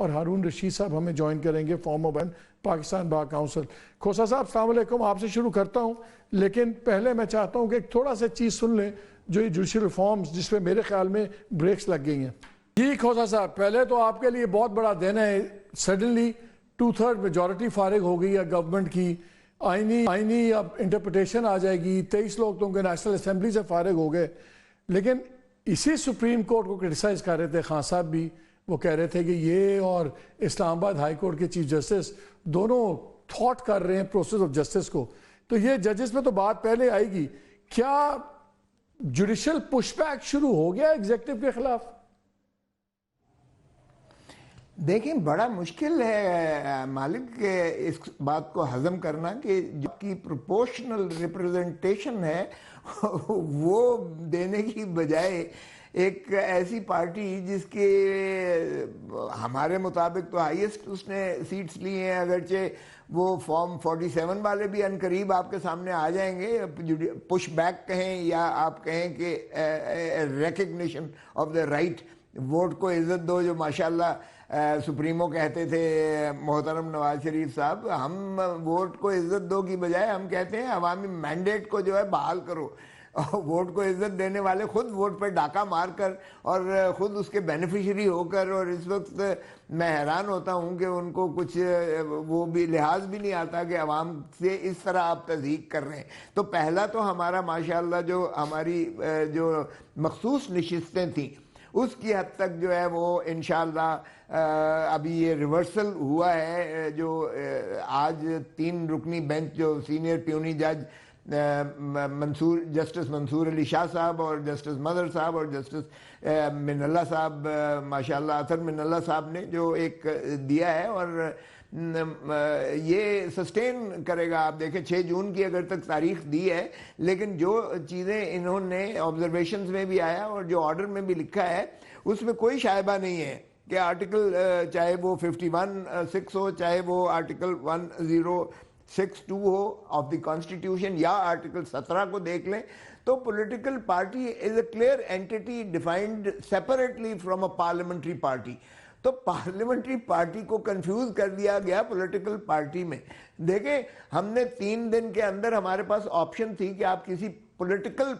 اور ہارون رشید صاحب ہمیں جوائن کریں گے، فارمر ممبر پاکستان بار کاؤنسل۔ کھوسا صاحب السلام علیکم، آپ سے شروع کرتا ہوں، لیکن پہلے میں چاہتا ہوں کہ ایک تھوڑا سا چیز سن لیں جو یہ جوڈیشل ریفارمز جس پہ میرے خیال میں بریکس لگ گئی ہیں۔ جی کھوسا صاحب، پہلے تو آپ کے لیے بہت بڑا دن ہے، سڈنلی 2/3 میجورٹی فارغ ہو گئی ہے گورنمنٹ کی، آئینی اب انٹرپریٹیشن آ جائے گی، 23 لوگ تو ان کے نیشنل اسمبلی سے فارغ ہو گئے، لیکن اسی سپریم کورٹ کو کرٹیسائز کر رہے تھے خان صاحب بھی، وہ کہہ رہے تھے کہ یہ اور اسلام آباد ہائی کورٹ کے چیف جسٹس دونوں تھاٹ کر رہے ہیں پروسیس آف جسٹس کو، تو یہ ججز میں تو بات پہلے آئے گی، کیا جوڈیشل پش بیک شروع ہو گیا ایگزیکٹو کے خلاف؟ دیکھیں بڑا مشکل ہے مالک اس بات کو ہضم کرنا کہ جو کی پروپورشنل ریپرزنٹیشن ہے وہ دینے کی بجائے ایک ایسی پارٹی جس کے ہمارے مطابق تو ہائیسٹ اس نے سیٹس لی ہیں، اگرچہ وہ فارم 47 والے بھی ان قریب آپ کے سامنے آ جائیں گے، پش بیک کہیں یا آپ کہیں کہ recognition of the right, vote کو عزت دو، جو ماشاءاللہ سپریمو کہتے تھے محترم نواز شریف صاحب، ہم ووٹ کو عزت دو کی بجائے ہم کہتے ہیں عوامی مینڈیٹ کو جو ہے بحال کرو۔ ووٹ کو عزت دینے والے خود ووٹ پہ ڈاکہ مار کر اور خود اس کے بینیفیشری ہو کر، اور اس وقت میں حیران ہوتا ہوں کہ ان کو کچھ وہ بھی لحاظ بھی نہیں آتا کہ عوام سے اس طرح آپ تضحیق کر رہے ہیں۔ تو پہلا تو ہمارا ماشاءاللہ جو ہماری جو مخصوص نشستیں تھیں اس کی حد تک جو ہے وہ انشاءاللہ ابھی یہ ریورسل ہوا ہے، جو آج 3 رکنی بینچ جو سینئر پیونی جج جسٹس منصور علی شاہ صاحب اور جسٹس مدر صاحب اور جسٹس من اللہ صاحب، ماشاءاللہ اطہر من اللہ صاحب نے جو ایک دیا ہے، اور یہ سسٹین کرے گا۔ آپ دیکھیں 6 جون کی اگر تک تاریخ دی ہے، لیکن جو چیزیں انہوں نے آبزرویشنز میں بھی آیا اور جو آرڈر میں بھی لکھا ہے اس میں کوئی شائبہ نہیں ہے کہ آرٹیکل چاہے وہ 51(6) ہو، چاہے وہ آرٹیکل 1062 ہو آف دی کانسٹیٹیوشن، یا آرٹیکل 17 کو دیکھ لیں تو political party is a clear entity defined separately from a parliamentary party. تو پارلیمنٹری پارٹی کو کنفیوز کر دیا گیا پولیٹیکل پارٹی میں۔ دیکھیں ہم نے 3 دن کے اندر ہمارے پاس آپشن تھی کہ آپ کسی پولیٹیکل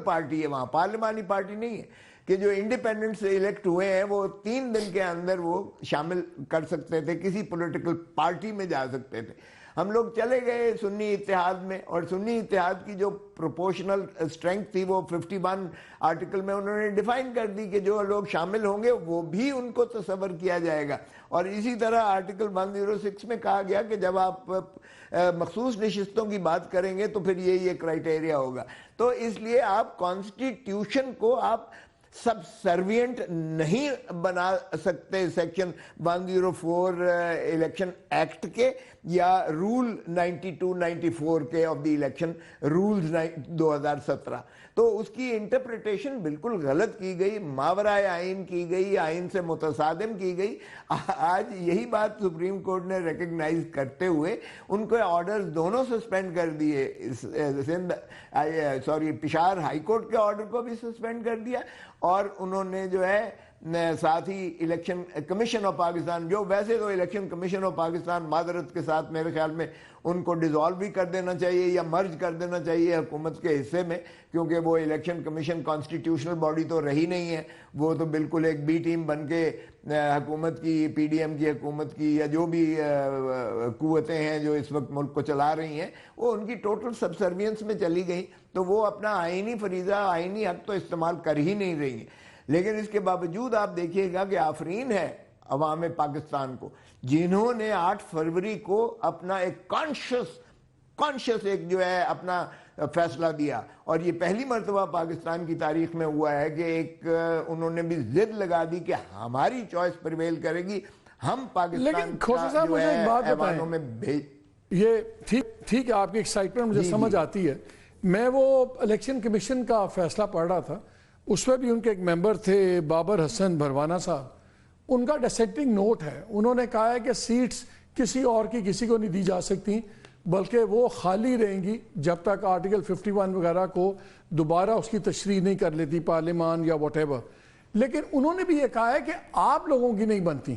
پارٹی ہے، وہاں پارلیمانی پارٹی نہیں ہے، کہ جو انڈیپینڈنٹ سے الیکٹ ہوئے ہیں وہ 3 دن کے اندر وہ شامل کر سکتے تھے، کسی پولیٹیکل پارٹی میں جا سکتے تھے۔ ہم لوگ چلے گئے سنی اتحاد میں، اور سنی اتحاد کی جو پروپورشنل اسٹرینتھ تھی وہ 51 آرٹیکل میں انہوں نے ڈیفائن کر دی کہ جو لوگ شامل ہوں گے وہ بھی ان کو تصور کیا جائے گا، اور اسی طرح آرٹیکل 106 میں کہا گیا کہ جب آپ مخصوص نشستوں کی بات کریں گے تو پھر یہ کرائیٹیریا ہوگا۔ تو اس لیے آپ کانسٹیٹیوشن کو آپ سب سروینٹ نہیں بنا سکتے سیکشن 104 الیکشن ایکٹ کے یا رول 92-94 کے آف دی الیکشن رولز 2017۔ تو اس کی انٹرپریٹیشن بالکل غلط کی گئی، ماورائے آئین کی گئی، آئین سے متصادم کی گئی۔ آج یہی بات سپریم کورٹ نے ریکگنائز کرتے ہوئے ان کے آرڈرز دونوں سسپینڈ کر دیے، پشاور ہائی کورٹ کے آرڈر کو بھی سسپینڈ کر دیا، اور انہوں نے جو ہے ساتھ ہی الیکشن کمیشن آف پاکستان، جو ویسے تو الیکشن کمیشن آف پاکستان معذرت کے ساتھ میرے خیال میں ان کو ڈیزالو بھی کر دینا چاہیے یا مرج کر دینا چاہیے حکومت کے حصے میں، کیونکہ وہ الیکشن کمیشن کانسٹیٹیوشنل باڈی تو رہی نہیں ہے، وہ تو بالکل ایک بی ٹیم بن کے حکومت کی، پی ڈی ایم کی حکومت کی، یا جو بھی قوتیں ہیں جو اس وقت ملک کو چلا رہی ہیں وہ ان کی ٹوٹل سب سروینس میں چلی گئی، تو وہ اپنا آئینی فریضہ، آئینی حق تو استعمال کر ہی نہیں رہی ہیں۔ لیکن اس کے باوجود آپ دیکھیے گا کہ آفرین ہے عوام پاکستان کو جنہوں نے 8 فروری کو اپنا ایک کانشیس ایک جو ہے اپنا فیصلہ دیا، اور یہ پہلی مرتبہ پاکستان کی تاریخ میں ہوا ہے کہ ایک انہوں نے بھی ضد لگا دی کہ ہماری چوائس پریویل کرے گی، ہم پاکستان کا جو ہے ایوانوں میں بھیج۔ یہ ٹھیک ہے، آپ کی ایکسائٹمنٹ مجھے سمجھ آتی ہے۔ میں وہ الیکشن کمیشن کا فیصلہ پڑھ رہا تھا، اس میں بھی ان کے ایک ممبر تھے بابر حسن بھروانہ صاحب، ان کا ڈسینٹنگ نوٹ ہے، انہوں نے کہا ہے کہ سیٹس کسی اور کی کسی کو نہیں دی جا سکتی، بلکہ وہ خالی رہیں گی جب تک آرٹیکل 51 وغیرہ کو دوبارہ اس کی تشریح نہیں کر لیتی پارلیمان یا واٹ ایور۔ لیکن انہوں نے بھی یہ کہا ہے کہ آپ لوگوں کی نہیں بنتی،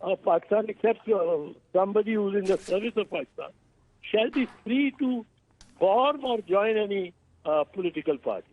of Pakistan except somebody who's in the service of Pakistan shall be free to form or join any political party.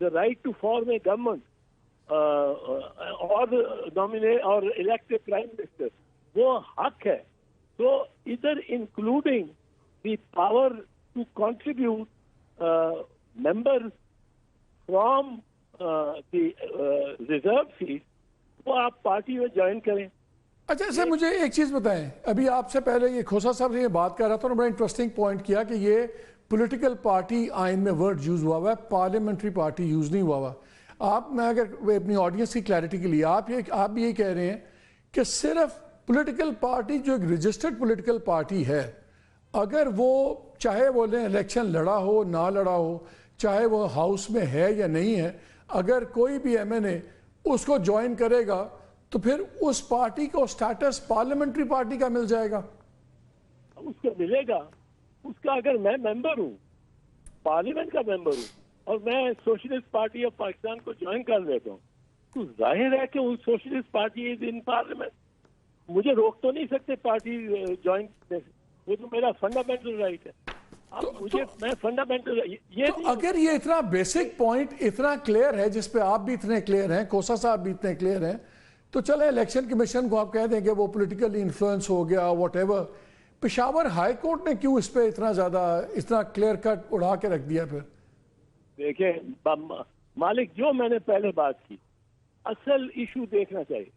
the right to form a government or nominate or elect a prime minister, وہ حق ہے. So either including the power to contribute members from the reserve seat, وہ آپ party میں join کریں. اچھا سر مجھے ایک چیز بتائیں, ابھی آپ سے پہلے یہ کھوسا صاحب سے یہ بات کر رہا تھا, بڑا انٹرسٹنگ پوائنٹ کیا کہ یہ پولیٹیکل پارٹی آئین میں ورڈ یوز ہوا ہوا ہے, پارلیمنٹری پارٹی یوز نہیں ہوا ہوا. آپ, میں اگر اپنی آڈینس کی کلیئرٹی کے لیے, آپ بھی یہ کہہ رہے ہیں کہ صرف پولیٹیکل پارٹی جو ایک رجسٹرڈ پولیٹیکل پارٹی ہے, اگر وہ چاہے وہ الیکشن لڑا ہو نہ لڑا ہو, چاہے وہ ہاؤس میں ہے یا نہیں ہے, اگر کوئی بھی ایم این اے اس کو جوائن کرے گا تو پھر اس پارٹی کو سٹیٹس پارلیمنٹری پارٹی کا مل جائے گا. اس کو ملے گا. اس کا اگر میں ممبر ہوں, پارلیمنٹ کا ممبر ہوں, اور میں سوشلسٹ پارٹی آف پاکستان کو جوائن کر لیتا ہوں, تو ظاہر ہے کہ وہ socialist party is in parliament. مجھے روک تو نہیں سکتے پارٹی جوائن کرنے سے, وہ تو میرا فنڈامنٹل رائٹ ہے. میں فنڈامنٹل اگر یہ اتنا بیسک پوائنٹ اتنا کلیئر ہے, جس پہ آپ بھی اتنے کلیئر ہیں, کھوسا صاحب بھی اتنے کلیئر ہیں, تو چلے الیکشن کمیشن کو آپ کہہ دیں کہ وہ پولیٹیکلی انفلوئنس ہو گیا what ever. Peshawar high court نے کیوں اس پہ اتنا کلیئر کٹ اڑا کے رکھ دیا پھر؟ دیکھیں مالک, جو میں نے پہلے بات کی, اصل ایشو دیکھنا چاہیے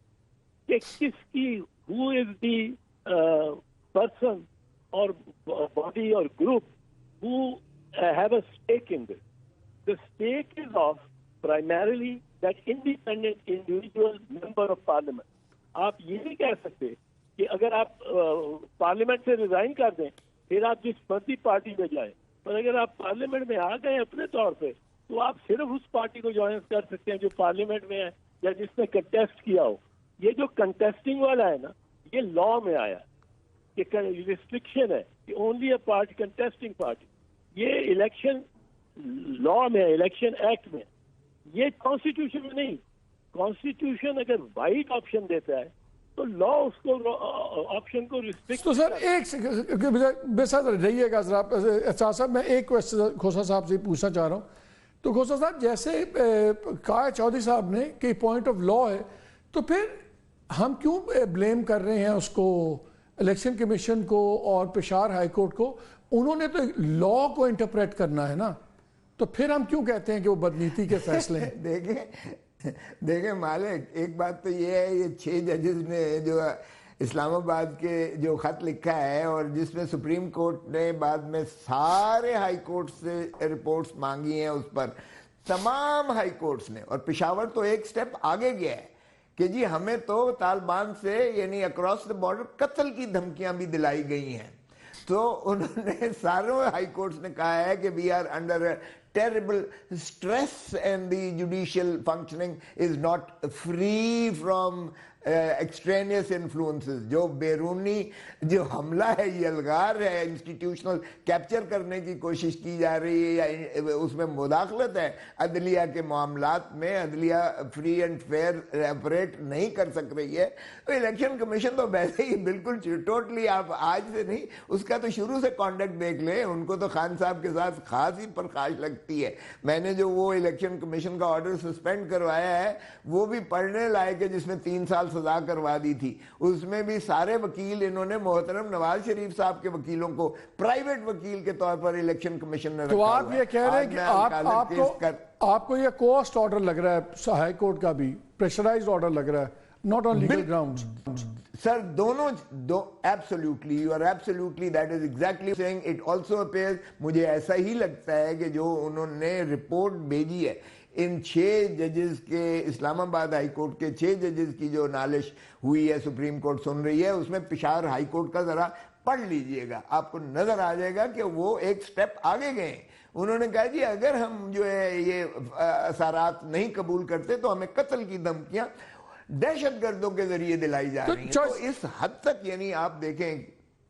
کہ کس کی, ہو از دی پرسن اور باڈی اور group who have a stake in this. The stake is of primarily that independent individual member of parliament. آپ یہ نہیں کہہ سکتے کہ اگر آپ پارلیمنٹ سے ریزائن کر دیں پھر آپ جس مرضی پارٹی میں جائیں, پر اگر آپ پارلیمنٹ میں آ گئے اپنے طور پہ تو آپ صرف اس پارٹی کو جوائن کر سکتے ہیں جو پارلیمنٹ میں ہے یا جس نے کنٹیسٹ کیا ہو. یہ جو کنٹیسٹنگ والا ہے نا, یہ لا میں آیا کہ ریسٹرکشن ہے کہ only a party contesting party. یہ الیکشن لا میں, الیکشن ایکٹ میں, یہ کانسٹیٹیوشن میں نہیں. کانسٹیٹیوشن اگر وائڈ آپشن دیتا ہے تو لا اس کو آپشن کو ریسٹرکٹ. تو سر ایک بے ساتھ رہیے گا ذرا احساس صاحب, میں ایک کوشچن کھوسا صاحب سے پوچھنا چاہ رہا ہوں. تو کھوسا صاحب جیسے کہا چودھری صاحب نے کہ پوائنٹ آف لا ہے, تو پھر ہم کیوں بلیم کر رہے ہیں اس کو, الیکشن کمیشن کو اور پشاور ہائی کورٹ کو؟ انہوں نے تو لا کو انٹرپریٹ کرنا ہے نا, تو پھر ہم کیوں کہتے ہیں کہ وہ بدنیتی کے فیصلے ہیں؟ دیکھیں مالک, ایک بات تو یہ ہے, یہ 6 ججز نے جو اسلام آباد کے جو خط لکھا ہے اور جس میں سپریم کورٹ نے بعد میں سارے ہائی کورٹ سے رپورٹس مانگی ہیں, اس پر تمام ہائی کورٹس نے, اور پشاور تو ایک سٹیپ آگے گیا ہے کہ جی ہمیں تو طالبان سے یعنی اکراس دا بارڈر قتل کی دھمکیاں بھی دلائی گئی ہیں. تو انہوں نے ساروں ہائی کورٹس نے کہا ہے کہ we are under terrible stress and the judicial functioning is not free from extraneous influences. جو بیرونی جو حملہ ہے, یہ الغار ہے, انسٹیٹیوشنل کیپچر کرنے کی کوشش کی جا رہی ہے یا اس میں مداخلت ہے عدلیہ کے معاملات میں, عدلیہ فری اینڈ فیئر آپریٹ نہیں کر سک رہی ہے. تو الیکشن کمیشن تو ویسے ہی بالکل ٹوٹلی, آپ آج سے نہیں, اس کا تو شروع سے کانڈکٹ دیکھ لیں, ان کو تو خان صاحب کے ساتھ خاص ہی پرخاش لگتی ہے. میں نے جو وہ الیکشن کمیشن کا آرڈر سسپینڈ کروایا ہے وہ بھی پڑھنے لائق ہے, جس میں 3 سال سزا کروا دی تھی. اس میں بھی سارے وکیل انہوں نے محترم نواز شریف صاحب کے وکیلوں کو پرائیویٹ وکیل کے طور پر الیکشن کمیشن نے رکھا. تو آپ یہ کہہ رہے ہیں کہ آپ کو یہ کوسٹ آرڈر لگ رہا ہے ہائی کورٹ کا بھی, پریشرائزڈ آرڈر لگ رہا ہے, not on legal grounds. Sir, absolutely, you are absolutely, that is exactly saying. It also appears, مجھے ایسا ہی لگتا ہے کہ جو انہوں نے رپورٹ بھیجی ہے ان 6 ججز کے, اسلام آباد ہائی کورٹ کے 6 ججز کی جو نالش ہوئی ہے سپریم کورٹ سن رہی ہے, اس میں پشاور ہائی کورٹ کا ذرا پڑھ لیجئے گا, آپ کو نظر آ جائے گا کہ وہ ایک سٹیپ آگے گئے. انہوں نے کہا جی اگر ہم جو ہے یہ اثرات نہیں قبول کرتے تو ہمیں قتل کی دھمکیاں دہشت گردوں کے ذریعے دلائی جا رہی ہیں. تو اس حد تک یعنی آپ دیکھیں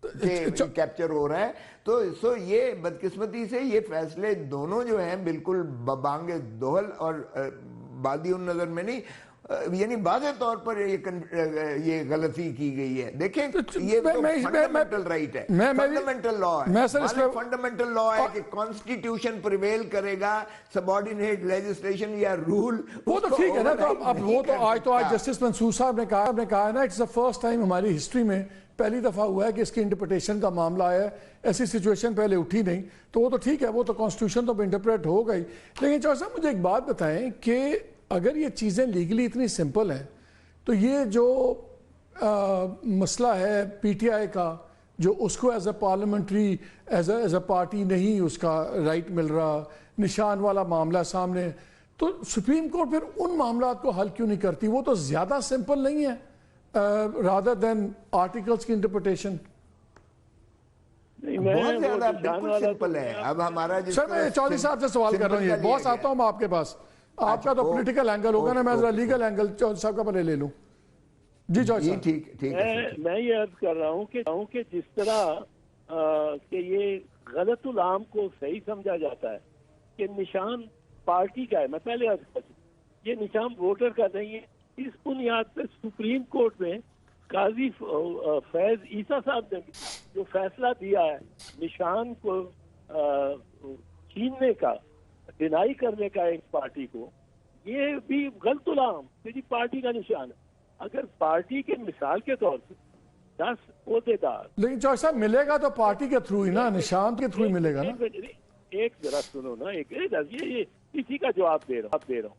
کہ کیپچر ہو رہا ہے. تو یہ بدقسمتی سے یہ فیصلے دونوں جو ہیں بالکل ببانگ دوہل اور بادی النظر میں نہیں, یعنی واضح طور پر یہ غلطی کی گئی ہے. دیکھیں یہ فنڈامنٹل رائٹ ہے, فنڈامنٹل لا ہے, فنڈامنٹل لا ہے کہ کانسٹیٹیوشن پریویل کرے گا, سبارڈینیٹ لیجسلیشن یا رول وہ تو ٹھیک ہے نا. تو اب وہ تو آج جسٹس منصور صاحب نے کہا ہے نا, اٹس دا فرسٹ ٹائم ہماری ہسٹری میں پہلی دفعہ ہوا ہے کہ اس کی انٹرپریٹیشن کا معاملہ آیا ہے. ایسی سچویشن پہلے اٹھی نہیں, تو وہ تو ٹھیک ہے, وہ تو کانسٹیٹیوشن تو انٹرپریٹ ہو گئی. لیکن چوہدری صاحب مجھے ایک بات بتائیں کہ اگر یہ چیزیں لیگلی اتنی سمپل ہیں تو یہ جو مسئلہ ہے پی ٹی آئی کا, جو اس کو as a parliamentary as a party نہیں اس کا رائٹ مل رہا, نشان والا معاملہ سامنے, تو سپریم کورٹ پھر ان معاملات کو حل کیوں نہیں کرتی؟ وہ تو زیادہ سمپل نہیں ہے rather than articles کی انٹرپریٹیشن. بہت زیادہ بالکل سمپل ہے. اب ہمارا سر میں چودھری صاحب سے سوال کر رہا ہوں, باس آتا ہوں میں آپ کے پاس, آپ کا تو پولیٹیکل اینگل ہوگا نا, میں ذرا لیگل اینگل چودھری صاحب کا پہلے لے لوں. جی چودھری صاحب. ٹھیک ہے. میں یہ عرض کر رہا ہوں کہ جس طرح کہ یہ غلط العام کو صحیح سمجھا جاتا ہے کہ نشان پارٹی کا ہے, میں پہلے عرض کر دوں یہ نشان ووٹر کا نہیں ہے. اس بنیاد پہ سپریم کورٹ میں قاضی فیض عیسیٰ صاحب نے جو فیصلہ دیا ہے نشان کو چھیننے کا, ڈینائی کرنے کا ایک پارٹی کو, یہ بھی غلط العام میری پارٹی کا نشان ہے. اگر پارٹی کے مثال کے طور پہ 10 عہدیدار, لیکن چودھری صاحب ملے گا تو پارٹی کے تھرو ہی نا, نشان کے تھرو ہی ملے گا نا. ایک ذرا سنو نا, یہ اسی کا جواب دے رہا ہوں.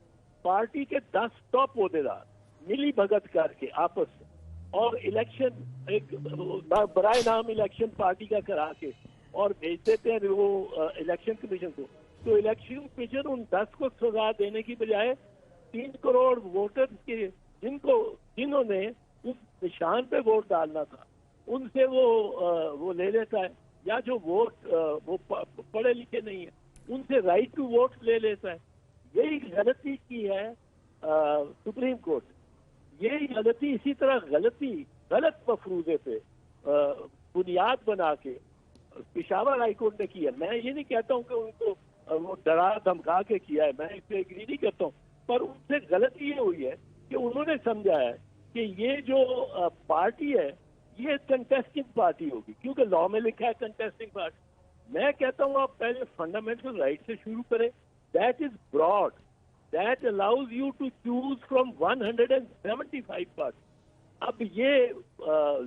پارٹی کے 10 ٹاپ عہدیدار ملی بھگت کر کے آپس میں اور الیکشن ایک برائے نام الیکشن پارٹی کا کرا کے اور بھیج دیتے ہیں وہ الیکشن کمیشن کو, تو الیکشن کمیشن ان 10 کو سزا دینے کی بجائے 3 کروڑ ووٹر کے جنہوں نے اس نشان پہ ووٹ ڈالنا تھا ان سے وہ لے لیتا ہے, یا جو ووٹ وہ پڑھے لکھے نہیں ہیں ان سے رائٹ ٹو ووٹ لے لیتا ہے. یہی غلطی کی ہے سپریم کورٹ. یہی غلطی اسی طرح غلط مفروضے پہ بنیاد بنا کے پشاور ہائی کورٹ نے کی ہے. میں یہ نہیں کہتا ہوں کہ ان کو وہ ڈرا دھمکا کے کیا ہے, میں اس پہ ایگری نہیں کرتا ہوں, پر ان سے غلطی یہ ہوئی ہے کہ انہوں نے سمجھا ہے کہ یہ جو پارٹی ہے یہ کنٹیسٹنگ پارٹی ہوگی, کیونکہ لا میں لکھا ہے کنٹیسٹنگ پارٹی. میں کہتا ہوں آپ پہلے فنڈامنٹل رائٹ سے شروع کریں. That is broad. That allows you to choose from 175 parties. اب یہ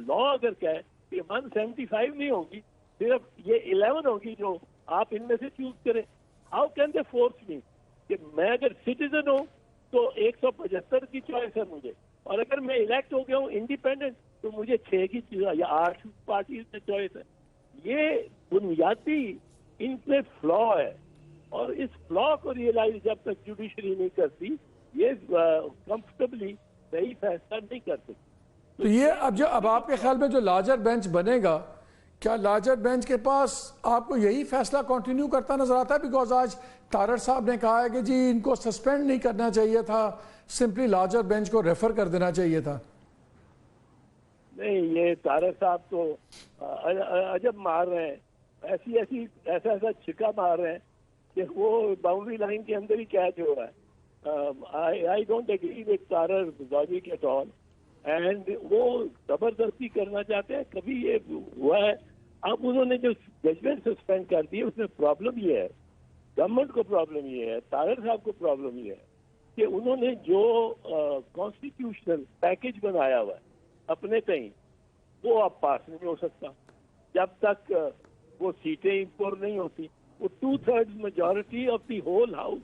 لا اگر کہے کہ 175 نہیں ہوگی, صرف یہ 11 ہوگی جو آپ ان میں سے چوز کریں. How can they force me کہ میں اگر سٹیزن ہوں تو 175 کی چوائس ہے مجھے, اور اگر میں الیکٹ ہو گیا ہوں انڈیپینڈنٹ تو مجھے 6 کی یا 8 پارٹیز میں چوائس ہے. یہ بنیادی ان پہ فلا ہے, اور اس فلا کو ریئلائز جب تک جوڈیشری نہیں کرتی یہ کمفرٹیبلی صحیح فیصلہ نہیں کر سکتی. تو یہ اب آپ کے خیال میں جو لارجر بینچ بنے گا, کیا لارجر بینچ کے پاس آپ کو یہی فیصلہ کنٹینیو کرتا نظر آتا ہے؟ بیکاز آج تارڑ صاحب نے کہا ہے کہ جی ان کو سسپینڈ نہیں کرنا چاہیے تھا, سمپلی لارجر بینچ کو ریفر کر دینا چاہیے تھا. نہیں, یہ تارڑ صاحب تو عجب مار رہے ہیں, ایسا چھکا مار رہے ہیں کہ وہ باؤنڈری لائن کے اندر ہی کیچ ہو رہا ہے. I don't agree with Tarar logic at all, and وہ زبردستی کرنا چاہتے ہیں. کبھی یہ ہوا ہے, اب انہوں نے جو ججمنٹ سسپینڈ کر دی اس میں پرابلم یہ ہے, گورنمنٹ کو پرابلم یہ ہے, تارڑ صاحب کو پرابلم یہ ہے کہ انہوں نے جو کانسٹیٹیوشنل پیکج بنایا ہوا ہے اپنے تئیں وہ اب پاس نہیں ہو سکتا جب تک وہ سیٹیں امپور نہیں ہوتی. وہ 2/3 majority of the whole house,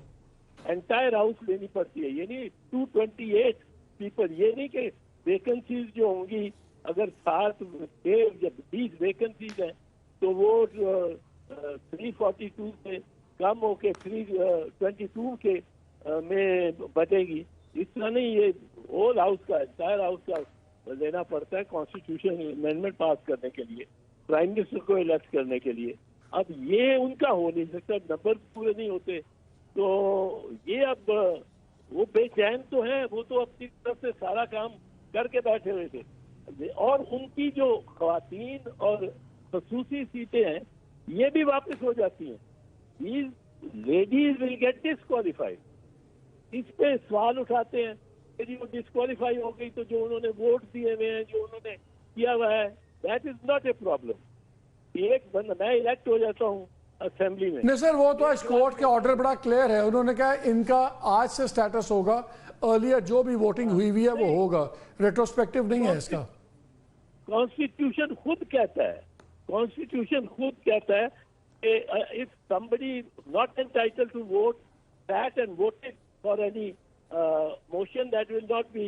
entire house لینی پڑتی ہے. یہ نہیں 228 پیپل, یہ نہیں کہ ویکنسیز جو ہوں گی اگر 7 یا 20 ویکنسیز ہیں تو وہ 342 سے کم ہو کے 322 کے میں بچے گی. اس طرح نہیں, یہ ہول ہاؤس کا انٹائر ہاؤس کا لینا پڑتا ہے کانسٹیٹیوشن امینڈمنٹ پاس کرنے کے لیے, پرائم منسٹر کو الیکٹ کرنے کے لیے. اب یہ ان کا ہو نہیں سکتا, نمبر پورے نہیں ہوتے, تو یہ اب وہ بے چین تو ہیں, وہ تو اپنی طرف سے سارا کام کر کے بیٹھے ہوئے تھے, اور ان کی جو خواتین اور خصوصی سیٹیں ہیں یہ بھی واپس ہو جاتی ہیں. These ladies will get disqualified. اس پہ سوال اٹھاتے ہیں کہ جی وہ ڈسکوالیفائی ہو گئی تو جو انہوں نے ووٹ دیے ہوئے ہیں جو انہوں نے کیا ہوا ہے that is not a problem. ایک بندہ میں الیکٹ ہو جاتا ہوں اسمبلی میں. نہیں سر وہ تو اس کورٹ کے آرڈر بڑا کلیئر ہے, انہوں نے کہا ان کا آج سے سٹیٹس ہوگا, ارلیئر جو بھی ووٹنگ ہوئی ہوئی ہے وہ ہوگا, ریٹروسپیکٹیو نہیں ہے اس کا. کانسٹیٹیوشن خود کہتا ہے, کانسٹیٹیوشن خود کہتا ہے کہ if somebody not entitled to vote sat and voted for any motion that will not be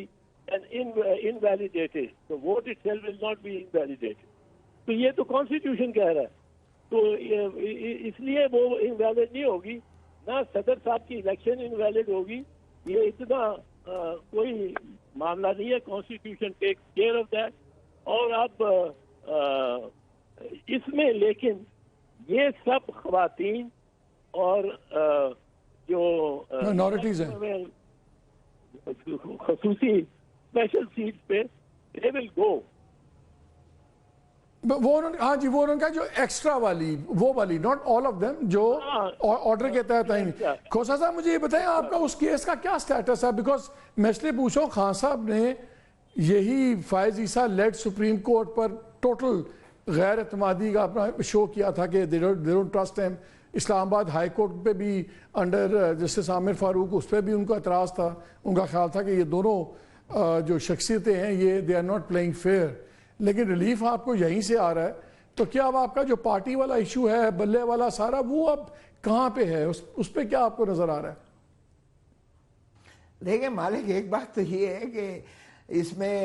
invalidated, the vote itself will not be invalidated. تو یہ تو کانسٹیٹیوشن کہہ رہا ہے, تو اس لیے وہ انویلڈ نہیں ہوگی, نہ صدر صاحب کی الیکشن انویلڈ ہوگی. یہ اتنا کوئی معاملہ نہیں ہے, constitution take care of that. اور اب اس میں لیکن یہ سب خواتین اور جو مائنورٹیز ہیں خصوصی اسپیشل سیٹ پہ they will go. وہ ہاں جی وہ انہوں نے کہا جو ایکسٹرا والی وہ والی ناٹ آل آف دیم جو آرڈر کے تحت آئیں. کھوسا صاحب مجھے یہ بتائیں آپ کا اس کیس کا کیا سٹیٹس ہے, بیکاز میں اس لیے پوچھا ہوں خان صاحب نے یہی فائز عیسیٰ لیڈ سپریم کورٹ پر ٹوٹل غیر اعتمادی کا اپنا شو کیا تھا کہ they don't trust him. اسلام آباد ہائی کورٹ پہ بھی انڈر جسٹس عامر فاروق اس پہ بھی ان کا اعتراض تھا, ان کا خیال تھا کہ یہ دونوں جو شخصیتیں ہیں یہ they are not playing fair. لیکن ریلیف آپ کو یہیں سے آ رہا ہے, تو کیا اب آپ کا جو پارٹی والا ایشو ہے بلے والا سارا وہ اب کہاں پہ ہے, اس پہ کیا آپ کو نظر آ رہا ہے؟ دیکھیں مالک ایک بات تو یہ ہے کہ اس میں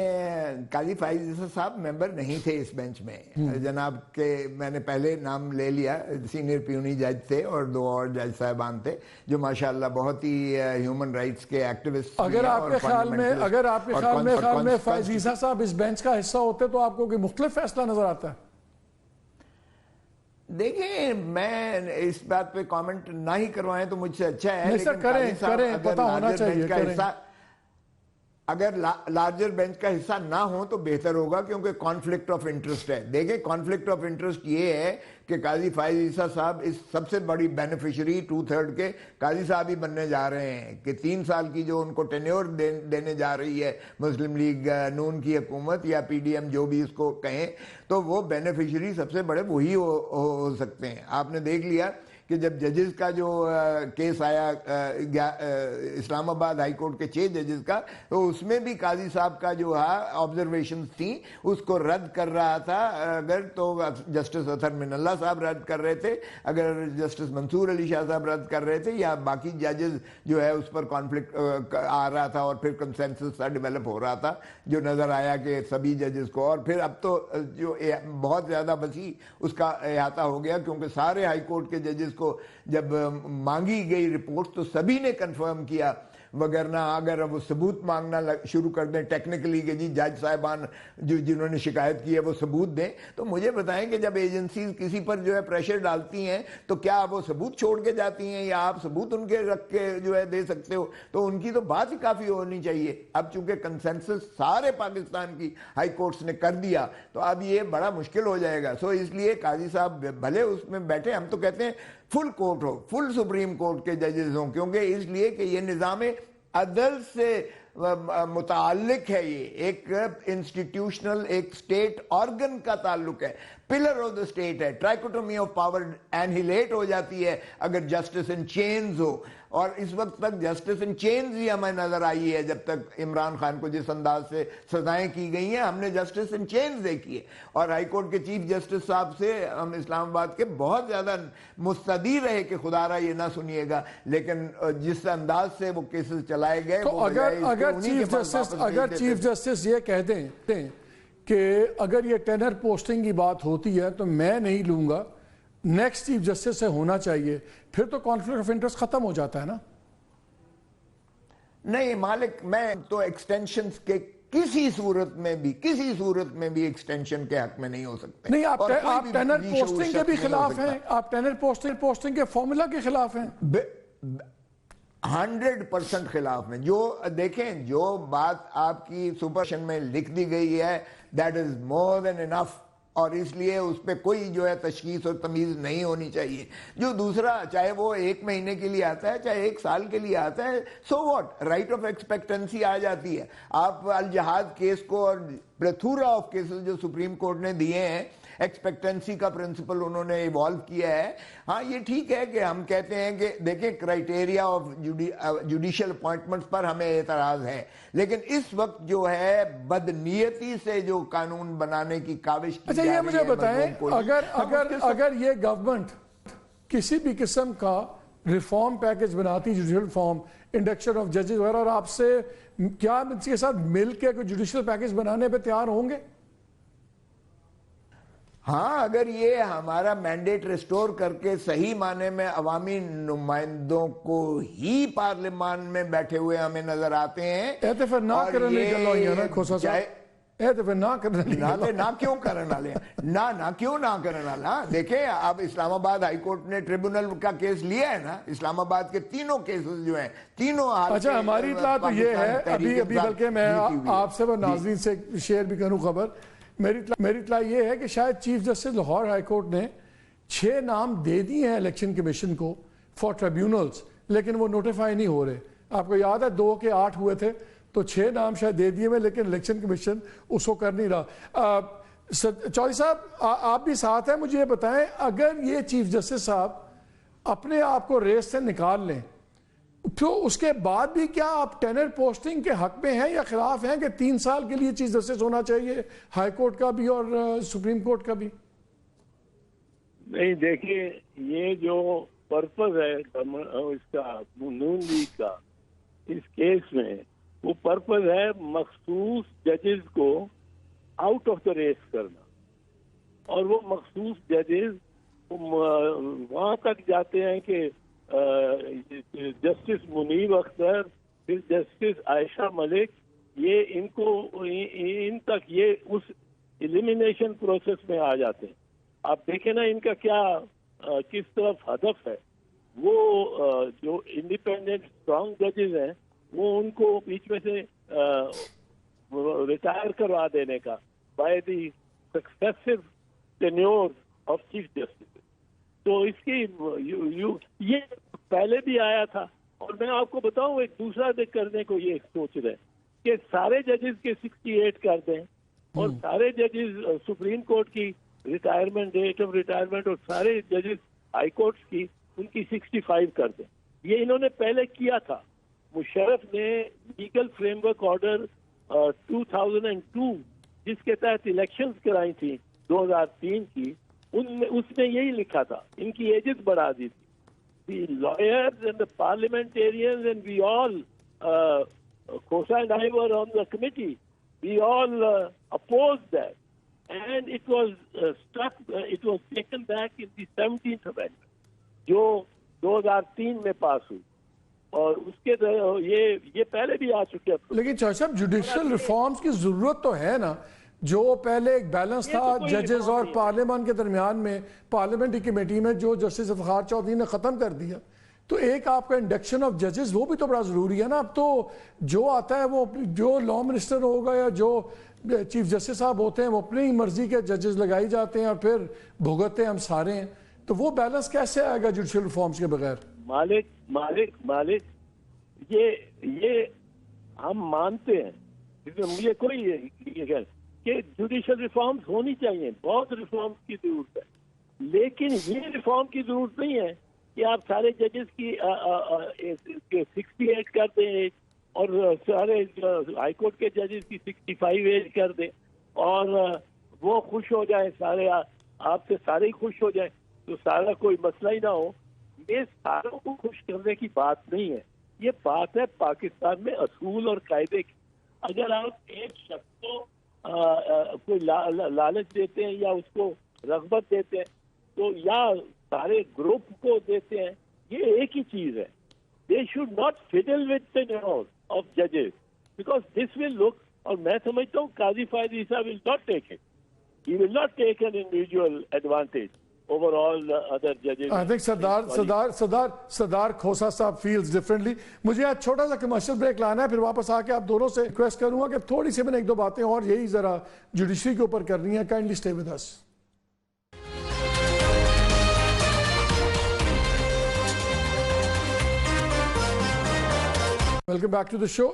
قاضی فائز عیسیٰ صاحب ممبر نہیں تھے اس بینچ میں. جناب کے میں نے پہلے نام لے لیا, سینئر پیونی جج تھے اور 2 اور جج صاحبان تھے جو ماشاءاللہ بہت ہی ہیومن رائٹس کے ایکٹیوسٹ. اگر آپ کے خیال میں فائز عیسیٰ صاحب اس بینچ کا حصہ ہوتے تو آپ کو کوئی مختلف فیصلہ نظر آتا ہے؟ دیکھیں میں اس بات پہ کامنٹ نہ ہی کروائیں تو مجھ سے اچھا ہے. نہیں سر کریں پتہ ہونا چاہیے کریں. اگر لارجر بینچ کا حصہ نہ ہو تو بہتر ہوگا کیونکہ کانفلکٹ آف انٹرسٹ ہے. دیکھیں کانفلکٹ آف انٹرسٹ یہ ہے کہ قاضی فائز عیسیٰ صاحب اس سب سے بڑی بینیفیشری 2/3 کے قاضی صاحب ہی بننے جا رہے ہیں کہ 3 سال کی جو ان کو ٹینیور دینے جا رہی ہے مسلم لیگ نون کی حکومت یا پی ڈی ایم جو بھی اس کو کہیں, تو وہ بینیفیشری سب سے بڑے وہی ہو سکتے ہیں. آپ نے دیکھ لیا کہ جب ججز کا جو کیس آیا اسلام آباد ہائی کورٹ کے 6 ججز کا, تو اس میں بھی قاضی صاحب کا جو ہے آبزرویشنز تھیں اس کو رد کر رہا تھا. اگر تو جسٹس اطہر من اللہ صاحب رد کر رہے تھے, اگر جسٹس منصور علی شاہ صاحب رد کر رہے تھے, یا باقی ججز جو ہے اس پر کانفلکٹ آ رہا تھا اور پھر کنسنسس سا ڈیولپ ہو رہا تھا جو نظر آیا کہ سبھی ججز کو, اور پھر اب تو جو بہت زیادہ وسیع اس کا احاطہ ہو گیا کیونکہ سارے ہائی کورٹ کے ججز کو جب مانگی گئی رپورٹ تو سبھی نے کنفرم کیا. وگرنہ اگر وہ ثبوت مانگنا شروع کر دیں ٹیکنیکلی کہ جی جج صاحبان جنہوں نے شکایت کی ہے وہ ثبوت دیں, تو مجھے بتائیں کہ جب ایجنسیز کسی پر جو ہے پریشر ڈالتی ہیں تو کیا وہ ثبوت چھوڑ کے جاتی ہیں یا آپ ثبوت ان کے رکھ کے جو ہے دے سکتے ہو؟ تو ان کی تو بات ہی کافی ہونی چاہیے. اب چونکہ کنسنسس سارے پاکستان کی ہائی کورٹس نے کر دیا تو اب یہ بڑا مشکل ہو جائے گا. سو اس لیے قاضی صاحب بھلے اس میں بیٹھے, ہم تو کہتے ہیں فل کورٹ ہو, فل سپریم کورٹ کے ججز ہوں, کیونکہ اس لیے کہ یہ نظام عدل سے متعلق ہے, یہ ایک انسٹیٹیوشنل ایک سٹیٹ آرگن کا تعلق ہے, پلر آف دا سٹیٹ ہے. ٹرائکوٹومی آف پاور اینہیلیٹ ہو جاتی ہے اگر جسٹس ان چینز ہو, اور اس وقت تک جسٹس ان چینز ہی ہمیں نظر آئی ہے. جب تک عمران خان کو جس انداز سے سزائیں کی گئی ہیں ہم نے جسٹس ان چینز دیکھی ہے, اور ہائی کورٹ کے چیف جسٹس صاحب سے ہم اسلام آباد کے بہت زیادہ مستدی رہے کہ خدا را یہ نہ سنیے گا, لیکن جس انداز سے وہ کیسز چلائے گئے تو اگر چیف جسٹس یہ کہہ دیں کہ اگر یہ ٹینر پوسٹنگ کی بات ہوتی ہے تو میں نہیں لوں گا, نیکسٹ چیف جسٹس سے ہونا چاہیے, پھر تو کانفلکٹ آف انٹرسٹ ختم ہو جاتا ہے نا؟ نہیں مالک, میں تو ایکسٹینشنز کے کسی صورت میں بھی ایکسٹینشن کے حق میں نہیں ہو سکتے. نہیں آپ ٹینر پوسٹنگ کے بھی خلاف ہیں, آپ ٹینر پوسٹنگ کے فارمولا کے خلاف ہیں. 100% خلاف میں. جو دیکھیں جو بات آپ کی سپرشن میں لکھ دی گئی ہے that is more than enough اور اس لیے اس پہ کوئی جو ہے تشخیص اور تمیز نہیں ہونی چاہیے. جو دوسرا چاہے وہ 1 مہینے کے لیے آتا ہے چاہے 1 سال کے لیے آتا ہے, so what, right of expectancy آ جاتی ہے. آپ الجہاد کیس کو اور پلیتھورا آف کیسز جو سپریم کورٹ نے دیے ہیں, ایکسپیکٹنسی کا پرنسپل انہوں نے ایوالو کیا ہے. ہاں یہ ٹھیک ہے کہ ہم کہتے ہیں کہ دیکھیں کرائٹیریا آف جوڈیشل اپوائنٹمنٹس پر ہمیں اعتراض ہے, لیکن اس وقت جو ہے بدنیتی سے جو قانون بنانے کی کاوش کی اچھا یہ مجھے بتائیں, اگر یہ گورنمنٹ کسی بھی قسم کا ریفارم پیکج بناتی, جوڈیشل ریفارم, انڈکشن آف ججز وغیرہ, اور آپ سے کیا ان کے ساتھ مل کے کوئی جوڈیشل پیکج بنانے پہ تیار ہوں گے؟ ہاں, اگر یہ ہمارا مینڈیٹ ریسٹور کر کے صحیح معنی میں عوامی نمائندوں کو ہی پارلیمان میں بیٹھے ہوئے ہمیں نظر آتے ہیں. پھر نہ کرنے کی گل ہوئی ہے نا کھوسا صاحب, پھر نہ کرنے نہ کیوں کرنے والے نہ کیوں نہ کرنے والا. دیکھیں اب اسلام آباد ہائی کورٹ نے ٹریبونل کا کیس لیا ہے نا, اسلام آباد کے تینوں کیسز جو ہیں تینوں. اچھا ہماری اطلاع تو یہ ہے ابھی بلکہ میں آپ سے ناظرین سے شیئر بھی کروں خبر, میری اطلاع یہ ہے کہ شاید chief justice Lahore high court نے 6 نام دے دیے ہیں الیکشن کمیشن کو فار ٹریبیونلز, لیکن وہ نوٹیفائی نہیں ہو رہے. آپ کو یاد ہے 2 کے 8 ہوئے تھے, تو 6 نام شاید دے دیے ہوئے, لیکن الیکشن کمیشن اس کو کر نہیں رہا. چودھری صاحب آپ بھی ساتھ ہیں, مجھے یہ بتائیں اگر یہ چیف جسٹس صاحب اپنے آپ کو ریس سے نکال لیں تو اس کے بعد بھی کیا آپ ٹینر پوسٹنگ کے حق میں ہیں یا خلاف ہیں کہ 3 سال کے لیے چیف جسٹس ہونا چاہیے ہائی کورٹ کا بھی اور سپریم کورٹ کا بھی؟ نہیں دیکھیے, یہ جو پرپز ہے اس کا نون لیگ کا اس کیس میں, وہ پرپز ہے مخصوص ججز کو آؤٹ آف دا ریس کرنا, اور وہ مخصوص ججز وہاں تک جاتے ہیں کہ جسٹس منیب اختر, پھر جسٹس عائشہ ملک, یہ ان تک یہ اس ایلیمینیشن پروسیس میں آ جاتے ہیں. آپ دیکھیں نا ان کا کیا کس طرف ہدف ہے. وہ جو انڈیپینڈنٹ اسٹرانگ ججز ہیں وہ ان کو بیچ میں سے ریٹائر کروا دینے کا by the successive tenure of chief justice. تو اس کی یہ پہلے بھی آیا تھا, اور میں آپ کو بتاؤں ایک دوسرا کرنے کو یہ سوچ رہے ہیں کہ سارے ججز کے 68 کر دیں, اور سارے ججز سپریم کورٹ کی ریٹائرمنٹ, ڈیٹ آف ریٹائرمنٹ, اور سارے ججز ہائی کورٹس کی ان کی 65 کر دیں. یہ انہوں نے پہلے کیا تھا. مشرف نے لیگل فریم ورک آرڈر 2002 جس کے تحت الیکشنز کرائی تھی 2003 کی, اس میں یہی لکھا تھا, ان کی ایجز بڑھا دی تھی. The lawyers and the parliamentarians and we all, Khosa and I were on the committee, we all opposed that. And it was it was taken back in the 17th amendment, جو 2003 میں پاس ہوئی, اور اس کے یہ پہلے بھی آ چکے ہیں. لیکن چودھری صاحب جوڈیشل ریفارمز کی ضرورت تو ہے نا, جو پہلے ایک بیلنس تھا ججز اور پارلیمان کے درمیان میں, پارلیمنٹری کمیٹی میں, جو جسٹس افتخار چودھری نے ختم کر دیا. تو ایک آپ کا انڈکشن آف ججز وہ بھی تو بڑا ضروری ہے نا. اب تو جو آتا ہے وہ جو لا منسٹر ہوگا یا جو چیف جسٹس صاحب ہوتے ہیں وہ اپنی مرضی کے ججز لگائی جاتے ہیں اور پھر بھگتتے ہم سارے ہیں. تو وہ بیلنس کیسے آئے گا جوڈیشل ریفارمز کے بغیر؟ مالک یہ ہم مانتے ہیں, مجھے کوئی کہ جوڈیشل ریفارمز ہونی چاہیے, بہت ریفارمز کی ضرورت ہے, لیکن یہ ریفارم کی ضرورت نہیں ہے کہ آپ سارے ججز کی 68 کر دیں اور سارے ہائی کورٹ کے ججز کی 65 ایج کر دیں اور وہ خوش ہو جائیں, سارے آپ سے سارے ہی خوش ہو جائیں, تو سارا کوئی مسئلہ ہی نہ ہو. یہ ساروں کو خوش کرنے کی بات نہیں ہے, یہ بات ہے پاکستان میں اصول اور قاعدے کی. اگر آپ ایک شخص کو کوئی لالچ دیتے ہیں یا اس کو رغبت دیتے ہیں, تو یا سارے گروپ کو دیتے ہیں, یہ ایک ہی چیز ہے. They should not fiddle with the tenure of judges because this will look, اور میں سمجھتا ہوں قاضی فائز عیسیٰ will not take it. He will not take an individual advantage over all the other judges. I think سردار کھوسا صاحب feels differently. مجھے آج چھوٹا سا commercial break لانا ہے, پھر واپس آ کے آپ دونوں سے ریکویسٹ کروں گا کہ تھوڑی سی میں نے 1-2 باتیں اور یہی ذرا جوڈیشری کے اوپر کرنی ہے. Kindly stay with us. Welcome back to the show.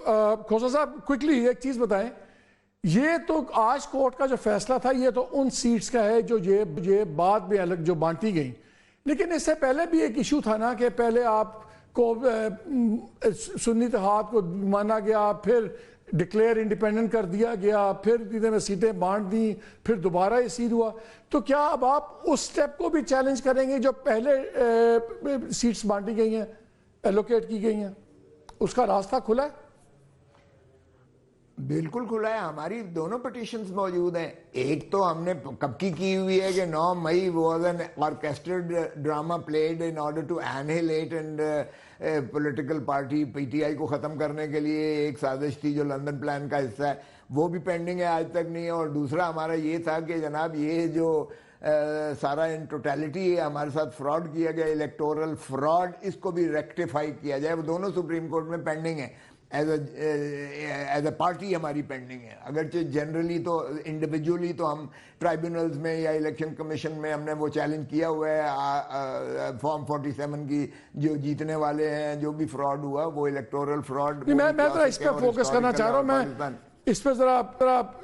Khosa صاحب کوئکلی ایک چیز بتائیں, یہ تو آج کورٹ کا جو فیصلہ تھا یہ تو ان سیٹس کا ہے جو یہ بعد میں الگ جو بانٹی گئیں, لیکن اس سے پہلے بھی ایک ایشو تھا نا کہ پہلے آپ کو سنی اتحاد کو مانا گیا, پھر ڈکلیئر انڈیپینڈنٹ کر دیا گیا, پھر اتنے میں سیٹیں بانٹ دیں, پھر دوبارہ یہ سیٹ ہوا. تو کیا اب آپ اس سٹیپ کو بھی چیلنج کریں گے جو پہلے سیٹس بانٹی گئی ہیں, ایلوکیٹ کی گئی ہیں, اس کا راستہ کھلا ہے؟ بالکل کھلا ہے. ہماری دونوں پٹیشنز موجود ہیں. ایک تو ہم نے کب کی ہوئی ہے کہ 9 May was an orchestrated drama played in order to annihilate and political party P T I کو ختم کرنے کے لیے ایک سازش تھی جو لندن پلان کا حصہ ہے, وہ بھی پینڈنگ ہے, آج تک نہیں ہے. اور دوسرا ہمارا یہ تھا کہ جناب یہ جو سارا ان ٹوٹیلٹی ہمارے ساتھ فراڈ کیا گیا, الیکٹورل فراڈ, اس کو بھی ریکٹیفائی کیا جائے. وہ دونوں سپریم کورٹ میں پینڈنگ ہیں. ایز اے پارٹی ہماری پینڈنگ ہے, اگرچہ جنرلی تو انڈیویجولی تو ہم ٹرائبونلز میں یا الیکشن کمیشن میں ہم نے وہ چیلنج کیا ہوا ہے فارم 47 کی, جو جیتنے والے ہیں جو بھی فراڈ ہوا وہ الیکٹورل فراڈ. میں ذرا اس پہ فوکس کرنا چاہ رہا ہوں, میں اس پہ ذرا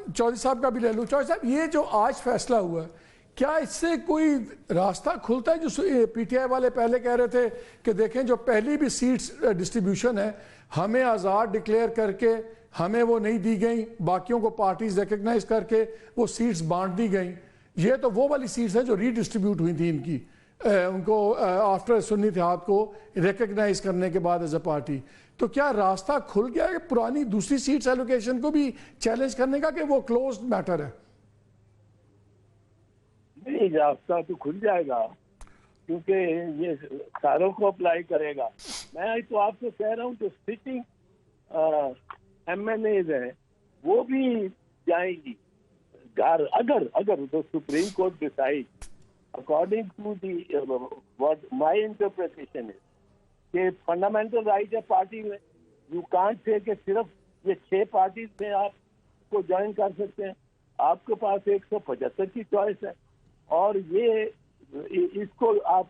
چودھری صاحب کا بھی لے لوں. چودھری صاحب, یہ جو آج فیصلہ ہوا ہے کیا اس سے کوئی راستہ کھلتا ہے؟ جو پی ٹی آئی والے پہلے کہہ رہے تھے کہ دیکھیں جو پہلی بھی سیٹس ڈسٹریبیوشن ہے ہمیں آزاد ڈکلیئر کر کے ہمیں وہ نہیں دی گئیں, باقیوں کو پارٹیز ریکگنائز کر کے وہ سیٹس بانٹ دی گئیں, یہ تو وہ والی سیٹس ہیں جو ری ڈسٹریبیوٹ ہوئی تھیں ان کی, ان کو آفٹر سنی اتحاد کو ریکگنائز کرنے کے بعد ایز اے پارٹی. تو کیا راستہ کھل گیا ہے پرانی دوسری سیٹس ایلوکیشن کو بھی چیلنج کرنے کا کہ وہ کلوزڈ میٹر ہے؟ نہیں, راستہ تو کھل جائے گا کیونکہ یہ ساروں کو اپلائی کرے گا. میں تو آپ سے کہہ رہا ہوں جو سٹنگ ایم این ایز ہیں وہ بھی جائیں گی گھر, اگر تو supreme court decide according to the what my interpretation ہے کہ فنڈامنٹل رائٹ ہے پارٹی میں. یو کانٹ سے کہ صرف یہ 6 پارٹیز میں آپ کو جوائن کر سکتے ہیں. آپ کے پاس 175 کی چوائس ہے, اور یہ اس کو آپ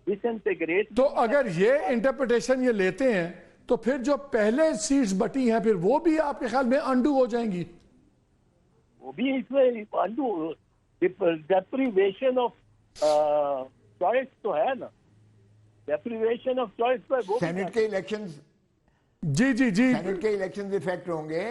ڈس انٹیگریٹ. تو اگر یہ انٹرپریٹیشن یہ لیتے ہیں تو پھر جو پہلے سیٹس بٹی ہیں پھر وہ بھی آپ کے خیال میں انڈو ہو جائیں گی؟ وہ بھی اس میں انڈو ڈیپریویشن آف چوائس تو ہے نا, ڈیپریویشن آف چوائس پر وہ سینٹ کے الیکشنز, جی سینٹ کے الیکشنز افیکٹ ہوں گے.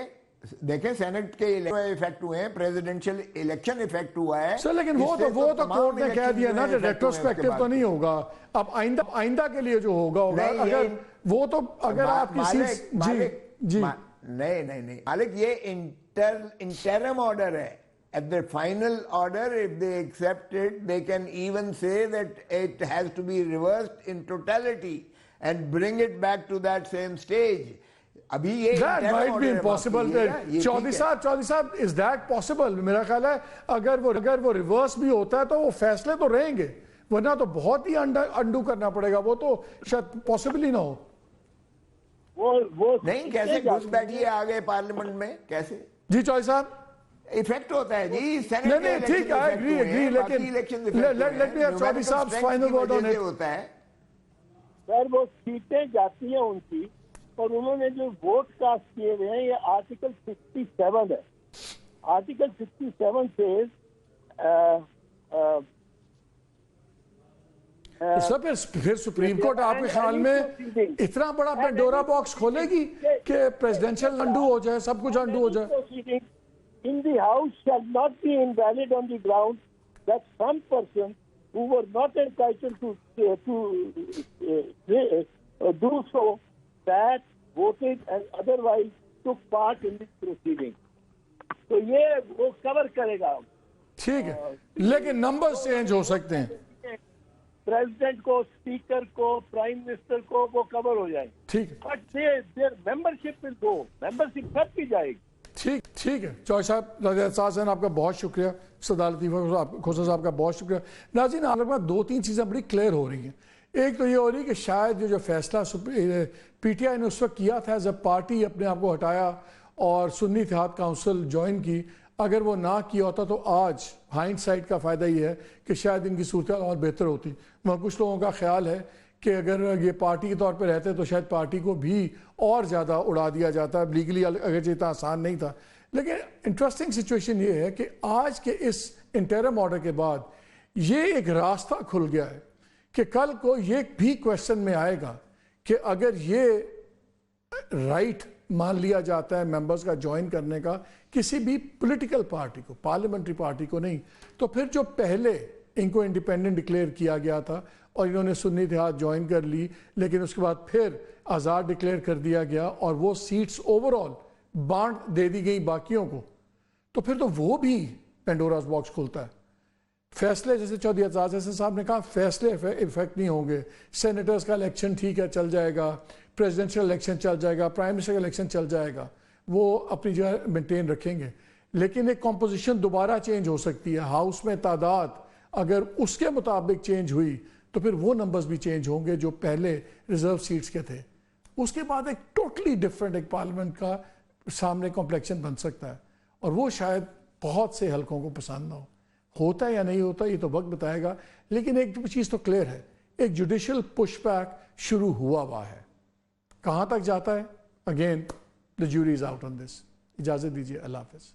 دیکھیں سینٹ کے افیکٹ ہوئے ہیں, پریزیڈنشل الیکشن افیکٹ ہوا ہے سر, لیکن وہ تو کورٹ نے کہہ دیا نا کہ ریٹروسپیکٹیو تو نہیں ہوگا. اب آئندہ کے لیے جو ہوگا اگر وہ تو اگر آپ کی سیٹ جی نہیں مالک, یہ انٹرم آرڈر ہے. At the final order, if they accept it, they can even say that it has to be reversed in totality and bring it back to that same stage. ابھی یہ that might be impossible. Chaudhry صاحب is that possible? میرا خیال ہے اگر وہ reverse بھی ہوتا ہے تو وہ فیصلے تو رہیں گے, ورنہ تو بہت ہی انڈو کرنا پڑے گا, وہ تو شاید پاسبل ہی نہ ہو. وہ نہیں, کیسے گھس بیٹھیے آگے پارلیمنٹ میں, کیسے؟ جی چودھری صاحب, افیکٹ ہوتا ہے جی سینٹ نہیں نہیں ٹھیک ہے, ایگری, لیکن لیٹ می ہیو چودھری صاحب فائنل ورڈ آن اٹ. ہوتا ہے سر وہ سیٹیں جاتی ہیں ان کی, اور انہوں نے جو ووٹ کاسٹ کیے ہوئے ہیں یہ آرٹیکل 67 ہے. آرٹیکل 67 سے سر پھر سپریم کورٹ آپ کے خیال میں اتنا بڑا پینڈورا باکس کھولے گی کہ پریزیڈنشل انڈو ہو جائے, سب کچھ انڈو ہو جائے؟ In the House shall not be invalid on the ground that some person who were not entitled to do so that voted and otherwise took part in this proceeding. تو یہ وہ کور کرے گا. ٹھیک ہے, لیکن نمبر چینج ہو سکتے ہیں. President کو, اسپیکر کو, پرائم منسٹر کو وہ کور ہو جائیں. ٹھیک ہے, but their membership will go, membership سب کی جائے گی. ٹھیک ہے. چودھری صاحب احساس آپ کا بہت شکریہ, صدارتی کھوسا صاحب کا بہت شکریہ. ناظرین, آپ کے 2-3 چیزیں بڑی کلیئر ہو رہی ہیں. ایک تو یہ ہو رہی ہے کہ شاید جو فیصلہ پی ٹی آئی نے اس وقت کیا تھا ایز اے پارٹی اپنے آپ کو ہٹایا اور سنی اتحاد کاؤنسل جوائن کی, اگر وہ نہ کیا ہوتا تو آج ہائنڈ سائٹ کا فائدہ یہ ہے کہ شاید ان کی صورتحال اور بہتر ہوتی. وہاں کچھ لوگوں کا خیال ہے کہ اگر یہ پارٹی کے طور پہ رہتے تو شاید پارٹی کو بھی اور زیادہ اڑا دیا جاتا. لیگلی اگرچہ اتنا آسان نہیں تھا. لیکن انٹرسٹنگ سچویشن یہ ہے کہ آج کے اس انٹرم آرڈر کے بعد یہ ایک راستہ کھل گیا ہے کہ کل کو یہ بھی کویشچن میں آئے گا کہ اگر یہ رائٹ مان لیا جاتا ہے ممبرز کا جوائن کرنے کا کسی بھی پولیٹیکل پارٹی کو, پارلیمنٹری پارٹی کو نہیں, تو پھر جو پہلے ان کو انڈیپینڈنٹ ڈکلیئر کیا گیا تھا اور انہوں نے سنی اتحاد جوائن کر لی, لیکن اس کے بعد پھر آزاد ڈکلیئر کر دیا گیا اور وہ سیٹس اوور آل بانٹ دے دی گئی باقیوں کو, تو پھر تو وہ بھی پینڈوراز باکس کھلتا ہے. فیصلے جیسے چودھری اعتزاز احسن صاحب نے کہا فیصلے افیکٹ نہیں ہوں گے, سینیٹرز کا الیکشن ٹھیک ہے چل جائے گا, پریزیڈنشل الیکشن چل جائے گا, پرائم منسٹر کا الیکشن چل جائے گا, وہ اپنی جگہ مینٹین رکھیں گے, لیکن ایک کمپوزیشن دوبارہ چینج ہو سکتی ہے. ہاؤس میں تعداد اگر اس کے مطابق چینج ہوئی تو پھر وہ نمبرز بھی چینج ہوں گے جو پہلے ریزرو سیٹس کے تھے. اس کے بعد ایک ٹوٹلی ڈفرینٹ ایک پارلیمنٹ کا سامنے کمپلیکشن بن سکتا ہے, اور وہ شاید بہت سے حلقوں کو پسند نہ ہو. ہوتا ہے یا نہیں ہوتا یہ تو وقت بتائے گا, لیکن ایک چیز تو کلیئر ہے, ایک جوڈیشل پش بیک شروع ہوا ہے. کہاں تک جاتا ہے, again the jury is out on this. اجازت دیجیے, اللہ حافظ.